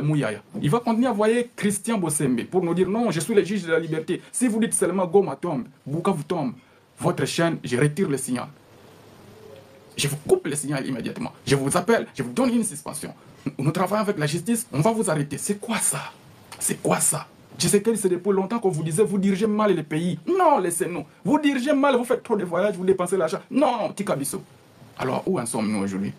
Mouyaya. Il va continuer à envoyer Christian Bossembe pour nous dire non, je suis le juge de la liberté. Si vous dites seulement Goma tombe, Bukavu tombe, votre chaîne, je retire le signal. Je vous coupe le signal immédiatement. Je vous appelle, je vous donne une suspension. Nous travaillons avec la justice, on va vous arrêter. C'est quoi ça? C'est quoi ça? Je sais que c'est depuis longtemps qu'on vous disait vous dirigez mal le pays. Non, laissez-nous. Vous dirigez mal, vous faites trop de voyages, vous dépensez l'argent. Non, Tikabiso. Alors, où en sommes-nous aujourd'hui?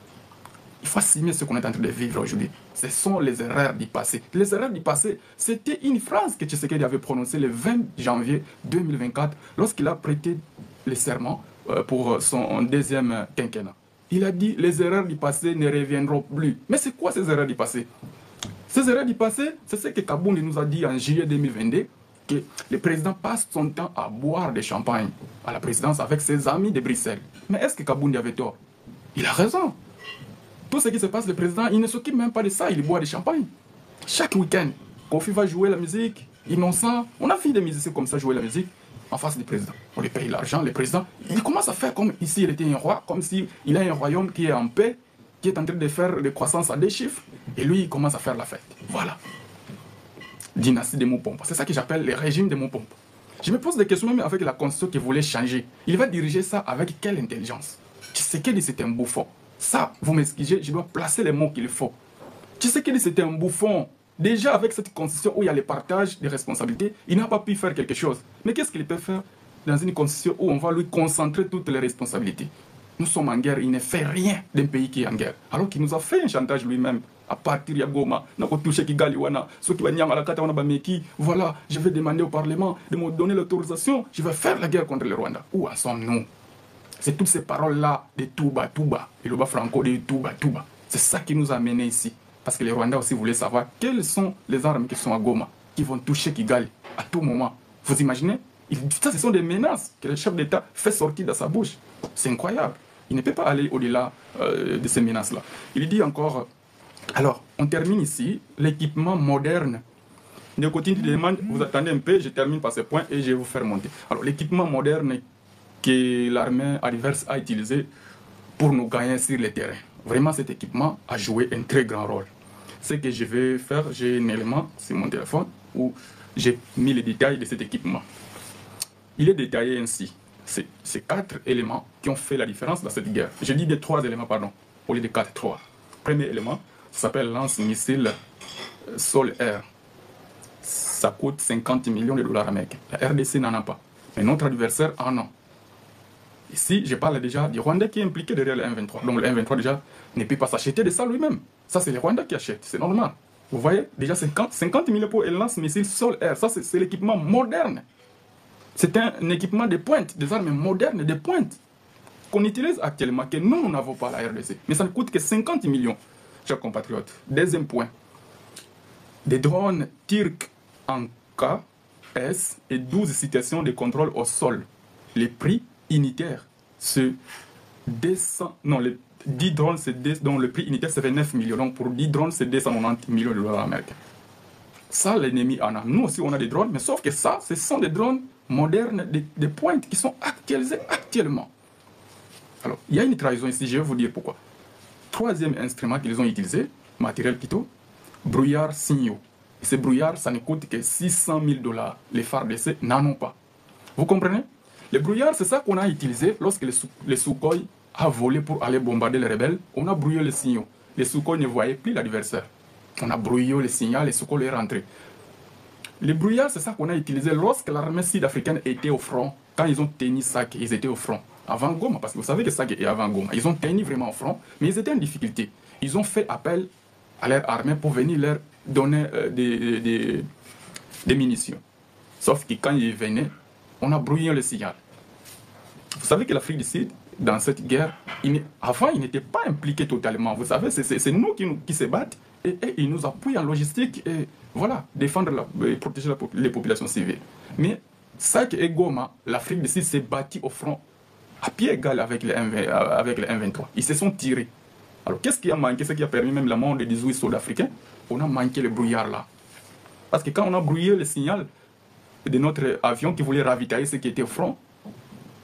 Il faut assumer ce qu'on est en train de vivre aujourd'hui. Ce sont les erreurs du passé. Les erreurs du passé, c'était une phrase que Tshisekedi avait prononcée le 20 janvier 2024 lorsqu'il a prêté le serment pour son deuxième quinquennat. Il a dit les erreurs du passé ne reviendront plus. Mais c'est quoi ces erreurs du passé? Ces erreurs du passé, c'est ce que Kabound nous a dit en juillet 2022, que le président passe son temps à boire des champagnes à la présidence avec ses amis de Bruxelles. Mais est-ce que Kabound avait tort? Il a raison. Tout ce qui se passe, le président, il ne s'occupe même pas de ça, il boit des champagnes. Chaque week-end, Kofi va jouer la musique, innocent. On a vu des musiciens comme ça jouer la musique en face du président. On lui paye l'argent, le président, il commence à faire comme ici il était un roi, comme s'il a un royaume qui est en paix, qui est en train de faire des croissances à 2 chiffres, et lui, il commence à faire la fête. Voilà. dynastie de Mopompa. C'est ça que j'appelle le régime de Mopompa. Je me pose des questions même avec la constitution qui voulait changer. Il va diriger ça avec quelle intelligence? Tshisekedi, c'était un bouffon. Ça, vous m'excusez, je dois placer les mots qu'il faut. Tshisekedi, c'était un bouffon. Déjà, avec cette constitution où il y a le partage des responsabilités, il n'a pas pu faire quelque chose. Mais qu'est-ce qu'il peut faire dans une constitution où on va lui concentrer toutes les responsabilités? Nous sommes en guerre, il ne fait rien d'un pays qui est en guerre. Alors qu'il nous a fait un chantage lui-même. À partir de Goma, voilà, je vais demander au Parlement de me donner l'autorisation, je vais faire la guerre contre le Rwanda. Où en sommes-nous? C'est toutes ces paroles-là de Touba, Touba, et le bas franco de Touba, Touba. C'est ça qui nous a menés ici. Parce que les Rwandais aussi voulaient savoir quelles sont les armes qui sont à Goma, qui vont toucher Kigali à tout moment. Vous imaginez? Ça, ce sont des menaces que le chef d'État fait sortir de sa bouche. C'est incroyable. Il ne peut pas aller au-delà de ces menaces-là. Il dit encore... Alors, on termine ici, l'équipement moderne. Nicotine demande, vous attendez un peu, je termine par ce point et je vais vous faire monter. Alors, l'équipement moderne que l'armée adverse a utilisé pour nous gagner sur le terrain. Vraiment, cet équipement a joué un très grand rôle. Ce que je vais faire, j'ai un élément sur mon téléphone où j'ai mis les détails de cet équipement. Il est détaillé ainsi. C'est 4 éléments qui ont fait la différence dans cette guerre. Je dis des 3 éléments, pardon, au lieu de 4, 3. Premier élément, ça s'appelle lance-missile sol-air. Ça coûte 50 millions de dollars américains. La RDC n'en a pas. Mais notre adversaire en a. Ici, je parle déjà du Rwanda qui est impliqué derrière le M23. Donc le M23 déjà ne peut pas s'acheter de ça lui-même. Ça, c'est le Rwanda qui achète. C'est normal. Vous voyez, déjà 50 millions pour un lance-missile sol-air. Ça, c'est l'équipement moderne. C'est un équipement de pointe, des armes modernes de pointe qu'on utilise actuellement, que nous n'avons pas à la RDC. Mais ça ne coûte que 50 millions. Chers compatriotes. Deuxième point. Des drones turcs en KS et 12 situations de contrôle au sol. Les prix unitaires se descendent. Non, les 10 drones, dont le prix unitaire, c'est 29 millions. Donc pour 10 drones, c'est 290 millions de dollars américains. Ça, l'ennemi en a. Nous aussi, on a des drones, mais sauf que ça, ce sont des drones modernes, des pointes qui sont actualisées actuellement. Alors, il y a une trahison ici, je vais vous dire pourquoi. Troisième instrument qu'ils ont utilisé, matériel plutôt, brouillard signaux. Et ces brouillards, ça ne coûte que 600 000 dollars. Les FARDC n'en ont pas. Vous comprenez? Les brouillards, c'est ça qu'on a utilisé lorsque les Sukhoi a volé pour aller bombarder les rebelles. On a brouillé les signaux. Les Sukhoi ne voyaient plus l'adversaire. On a brouillé les signaux, les Sukhoi est rentré. Les brouillards, c'est ça qu'on a utilisé lorsque l'armée sud-africaine était au front. Quand ils ont tenu Sake, ils étaient au front. Avant Goma, parce que vous savez que Sake est avant Goma. Ils ont tenu vraiment au front, mais ils étaient en difficulté. Ils ont fait appel à leur armée pour venir leur donner des munitions. Sauf que quand ils venaient, on a brouillé le signal. Vous savez que l'Afrique du Sud, dans cette guerre, avant, il n'était pas impliqué totalement. Vous savez, c'est nous qui se battent et ils nous appuient en logistique et voilà, défendre et protéger les populations civiles. Mais Sake et Goma, l'Afrique du Sud s'est bâtie au front à pied égal avec les M23. Ils se sont tirés. Alors qu'est-ce qui a manqué? Ce qui a permis même la mort de 18 soldats africains. On a manqué le brouillard là. Parce que quand on a brouillé le signal de notre avion qui voulait ravitailler ceux qui étaient au front,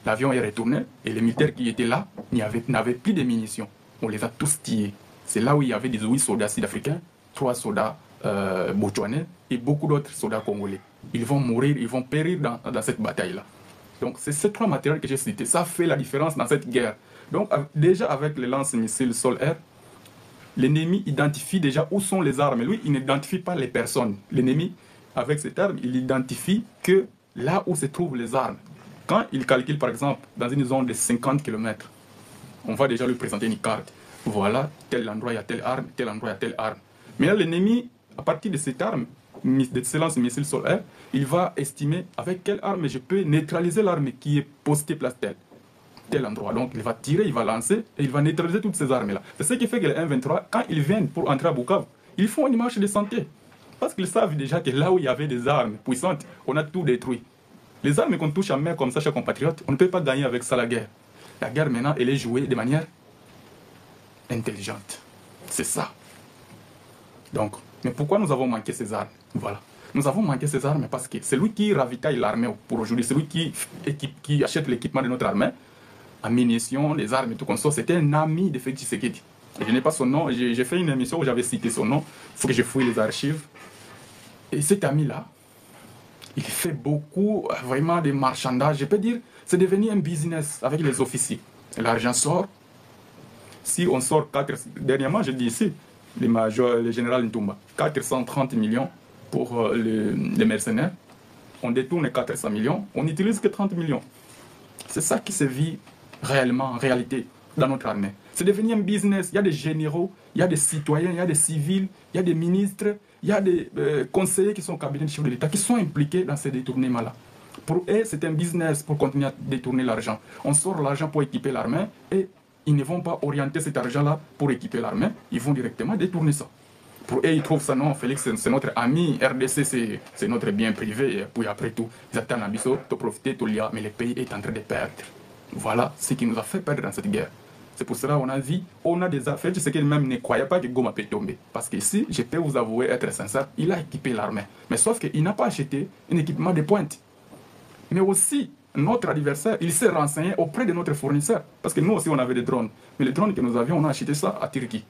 l'avion est retourné et les militaires qui étaient là n'avaient plus de munitions. On les a tous tués. C'est là où il y avait 18 soldats sud-africains, 3 soldats botswanais et beaucoup d'autres soldats congolais. Ils vont mourir, ils vont périr dans cette bataille-là. Donc c'est ces 3 matériels que j'ai cités. Ça fait la différence dans cette guerre. Donc déjà avec les lance-missiles sol-air, l'ennemi identifie déjà où sont les armes. Lui, il n'identifie pas les personnes. L'ennemi, avec cette arme, il identifie que là où se trouvent les armes. Quand il calcule par exemple dans une zone de 50 km, on va déjà lui présenter une carte. Voilà, tel endroit il y a telle arme, tel endroit il y a telle arme. Mais là, l'ennemi, à partir de cette arme, de ce lance-missile sol-air, il va estimer avec quelle arme je peux neutraliser l'arme qui est postée place tel endroit. Donc il va tirer, il va lancer et il va neutraliser toutes ces armes-là. C'est ce qui fait que les M23, quand ils viennent pour entrer à Bukavu, ils font une marche de santé. Parce qu'ils savent déjà que là où il y avait des armes puissantes, on a tout détruit. Les armes qu'on touche en main comme ça, chers compatriotes, on ne peut pas gagner avec ça la guerre. La guerre maintenant, elle est jouée de manière intelligente. C'est ça. Donc, mais pourquoi nous avons manqué ces armes? Voilà. Nous avons manqué ces armes parce que c'est lui qui ravitaille l'armée pour aujourd'hui, c'est lui qui achète l'équipement de notre armée, en munitions, les armes et tout comme ça. C'était un ami de Félix Tshisekedi. Je n'ai pas son nom, j'ai fait une émission où j'avais cité son nom, il faut que je fouille les archives. Et cet ami-là, il fait beaucoup, vraiment, de marchandage. Je peux dire, c'est devenu un business avec les officiers. L'argent sort. Si on sort 4... Dernièrement, je dis ici, le général Ntoumba, 430 millions pour les mercenaires. On détourne 400 millions, on n'utilise que 30 millions. C'est ça qui se vit réellement, en réalité, dans notre armée. C'est devenu un business. Il y a des généraux, il y a des citoyens, il y a des civils, il y a des ministres, il y a des conseillers qui sont au cabinet du chef de l'État, qui sont impliqués dans ces détournements-là. Pour eux, c'est un business pour continuer à détourner l'argent. On sort l'argent pour équiper l'armée et ils ne vont pas orienter cet argent-là pour équiper l'armée, ils vont directement détourner ça. Pour eux, ils trouvent ça, non, Félix, c'est notre ami, RDC, c'est notre bien privé, et puis après tout, ils attendent à Bissot, de profiter, tout lié, mais le pays est en train de perdre. Voilà ce qui nous a fait perdre dans cette guerre. C'est pour cela qu'on a dit, on a des affaires, je sais qu'il même ne croyait pas que Goma peut tomber. Parce qu'ici, je peux vous avouer, être sincère, il a équipé l'armée. Mais sauf qu'il n'a pas acheté un équipement de pointe. Mais aussi, notre adversaire, il s'est renseigné auprès de notre fournisseur. Parce que nous aussi, on avait des drones. Mais les drones que nous avions, on a acheté ça à Turquie.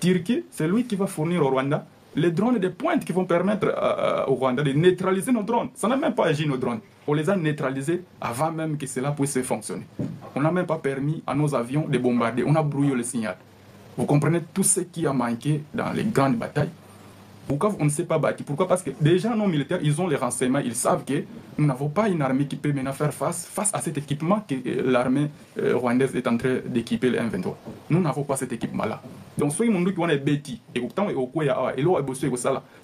Turquie, c'est lui qui va fournir au Rwanda les drones de pointe qui vont permettre au Rwanda de neutraliser nos drones. Ça n'a même pas agi nos drones. On les a neutralisés avant même que cela puisse fonctionner. On n'a même pas permis à nos avions de bombarder. On a brouillé le signal. Vous comprenez tout ce qui a manqué dans les grandes batailles. Pourquoi on ne s'est pas battu? Pourquoi? Parce que déjà nos militaires, ils ont les renseignements, ils savent que nous n'avons pas une armée qui peut maintenant faire face à cet équipement que l'armée rwandaise est en train d'équiper le M23. Nous n'avons pas cet équipement-là. Donc, ceux qui ont dit bêtis, c'est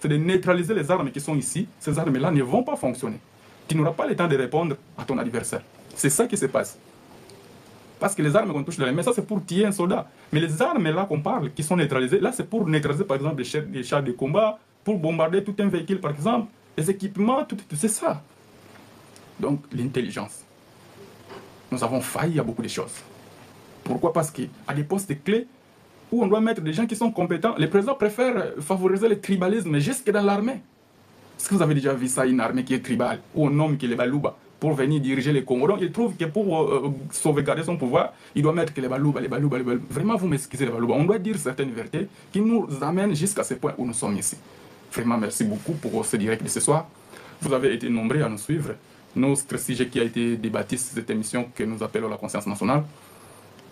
de neutraliser les armes qui sont ici. Ces armes-là ne vont pas fonctionner. Tu n'auras pas le temps de répondre à ton adversaire. C'est ça qui se passe. Parce que les armes qu'on touche dans les mains, ça c'est pour tuer un soldat. Mais les armes là qu'on parle, qui sont neutralisées, là c'est pour neutraliser par exemple des chars de combat, pour bombarder tout un véhicule par exemple, les équipements, tout c'est ça. Donc l'intelligence. Nous avons failli à beaucoup de choses. Pourquoi? Parce qu'à des postes clés, où on doit mettre des gens qui sont compétents, les présidents préfèrent favoriser le tribalisme jusque dans l'armée. Est-ce que vous avez déjà vu ça, une armée qui est tribale, où on nomme qui est les Balouba pour venir diriger les Congolais? Il trouve que pour sauvegarder son pouvoir, il doit mettre que les Balouba, les Balouba, les Balouba. Vraiment, vous m'excusez les Balouba. On doit dire certaines vérités qui nous amènent jusqu'à ce point où nous sommes ici. Vraiment, merci beaucoup pour ce direct de ce soir. Vous avez été nombreux à nous suivre. Notre sujet qui a été débattu sur cette émission que nous appelons la conscience nationale,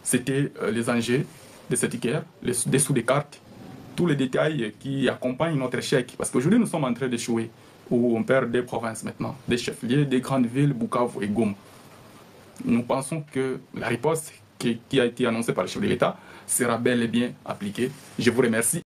c'était les enjeux de cette guerre, les dessous des cartes, tous les détails qui accompagnent notre échec. Parce qu'aujourd'hui, nous sommes en train d'échouer, où on perd des provinces maintenant, des chefs-lieux, des grandes villes, Bukavu et Goma. Nous pensons que la riposte qui a été annoncée par le chef de l'État sera bel et bien appliquée. Je vous remercie.